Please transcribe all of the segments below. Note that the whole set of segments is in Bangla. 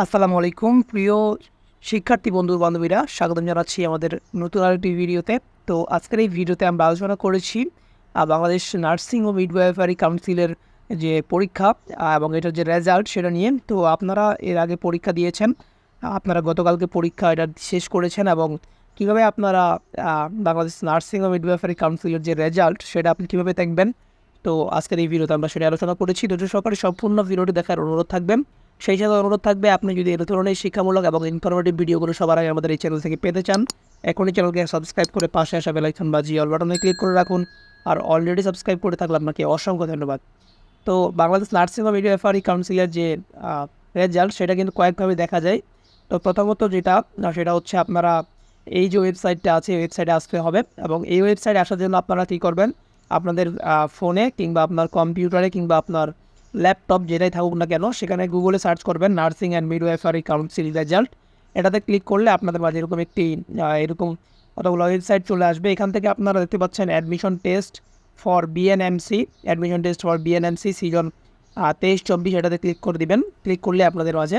আসসালামু আলাইকুম প্রিয় শিক্ষার্থী বন্ধু বান্ধবীরা, স্বাগতম জানাচ্ছি আমাদের নতুন আরেকটি ভিডিওতে। তো আজকের এই ভিডিওতে আমরা আলোচনা করেছি বাংলাদেশ নার্সিং ও মিডওয়াইফারি কাউন্সিলের যে পরীক্ষা এবং এটার যে রেজাল্ট সেটা নিয়ে। তো আপনারা এর আগে পরীক্ষা দিয়েছেন, আপনারা গতকালকে পরীক্ষা এটা শেষ করেছেন এবং কীভাবে আপনারা বাংলাদেশ নার্সিং ও মিডওয়াইফারি কাউন্সিলের যে রেজাল্ট সেটা আপনি কীভাবে দেখবেন, তো আজকের এই ভিডিওতে আমরা সেটা আলোচনা করেছি। ধৈর্য সহকারে সম্পূর্ণ ভিডিওটি দেখার অনুরোধ থাকবেন। সেই সাথে অনুরোধ থাকবে, আপনি যদি এই ধরনের শিক্ষামূলক এবং ইনফরমেটিভ ভিডিওগুলো সবার আগে আমাদের এই চ্যানেল থেকে পেতে চান, এখনই চ্যানেলকে সাবস্ক্রাইব করে পাশে আসা বেল আইকন বাজিয়ে অল বাটনে ক্লিক করে রাখুন। আর অলরেডি সাবস্ক্রাইব করে থাকলে আপনাকে অসংখ্য ধন্যবাদ। তো বাংলাদেশ নার্সিং ও মিডওয়াইফারি কাউন্সিলের যে রেজাল্ট সেটা কিন্তু কয়েকভাবে দেখা যায়। তো প্রথমত সেটা হচ্ছে আপনারা এই যে ওয়েবসাইটটা আছে এই ওয়েবসাইটে আসতে হবে এবং এই ওয়েবসাইটে আসার জন্য আপনারা কী করবেন, আপনাদের ফোনে কিংবা আপনার কম্পিউটারে কিংবা আপনার ল্যাপটপ যেটাই থাকুক না কেন, সেখানে গুগলে সার্চ করবেন nursing and midwifery council result. এটাতে ক্লিক করলে আপনাদের মাঝে এরকম একটি এরকম কতগুলো ওয়েবসাইট চলে আসবে। এখান থেকে আপনারা দেখতে পাচ্ছেন admission test for BNMC, admission test for BNMC season 23-24, এটাতে ক্লিক করে দিবেন। ক্লিক করলে আপনাদের মাঝে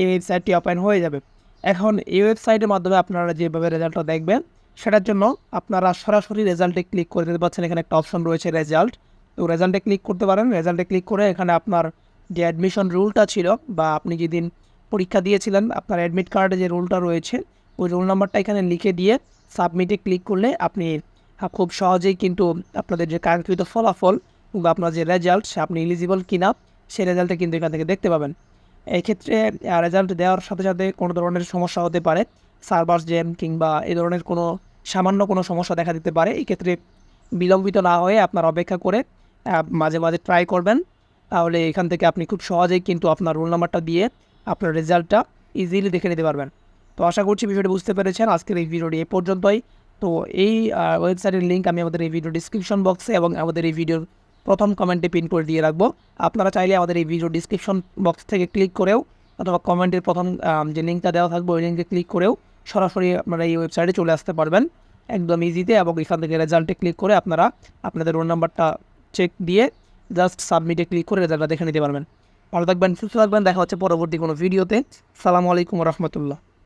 এই ওয়েবসাইটটি ওপেন হয়ে যাবে। এখন এই ওয়েবসাইটের মাধ্যমে আপনারা যেভাবে রেজাল্টটা দেখবেন, সেটার জন্য আপনারা সরাসরি রেজাল্টে ক্লিক করে দিতে পারছেন। এখানে একটা অপশন রয়েছে রেজাল্ট, তো রেজাল্টে ক্লিক করতে পারেন। রেজাল্টে ক্লিক করে এখানে আপনার যে অ্যাডমিশন রুলটা ছিল বা আপনি যেদিন পরীক্ষা দিয়েছিলেন আপনার অ্যাডমিট কার্ডে যে রুলটা রয়েছে ওই রোল নাম্বারটা এখানে লিখে দিয়ে সাবমিটে ক্লিক করলে আপনি খুব সহজেই কিন্তু আপনাদের যে কাঙ্ক্ষিত ফলাফল বা আপনার যে রেজাল্ট আপনি এলিজিবল কিনা সেই রেজাল্টটা কিন্তু এখান থেকে দেখতে পাবেন। এক্ষেত্রে রেজাল্ট দেওয়ার সাথে সাথে কোনো ধরনের সমস্যা হতে পারে, সার্ভার জ্যাম কিংবা এই ধরনের কোনো সামান্য কোনো সমস্যা দেখা দিতে পারে। এই ক্ষেত্রে বিলম্বিত না হয়ে আপনার অপেক্ষা করে মাঝে মাঝে ট্রাই করবেন, তাহলে এখান থেকে আপনি খুব সহজেই কিন্তু আপনার রোল নাম্বারটা দিয়ে আপনার রেজাল্টটা ইজিলি দেখে নিতে পারবেন। তো আশা করছি বিষয়টি বুঝতে পেরেছেন। আজকের এই ভিডিওটি এই পর্যন্তই। তো এই ওয়েবসাইটের লিঙ্ক আমি আমাদের এই ভিডিও ডিসক্রিপশন বক্সে এবং আমাদের এই ভিডিওর প্রথম কমেন্টে পিন করে দিয়ে রাখবো। আপনারা চাইলে আমাদের এই ভিডিও ডিসক্রিপশন বক্স থেকে ক্লিক করেও অথবা কমেন্টের প্রথম যে লিঙ্কটা দেওয়া থাকবে ওই লিঙ্কে ক্লিক করেও সরাসরি আপনারা এই ওয়েবসাইটে চলে আসতে পারবেন একদম ইজিতে, এবং এখান থেকে রেজাল্টে ক্লিক করে আপনারা আপনাদের রোল নাম্বারটা চেক দিয়ে জাস্ট সাবমিটে ক্লিক করে রেজাল্টটা দেখে নিতে পারবেন। ভালো থাকবেন, সুস্থ থাকবেন, দেখা হচ্ছে পরবর্তী কোনো ভিডিওতে। সালামু আলাইকুম রহমতুল্লাহ।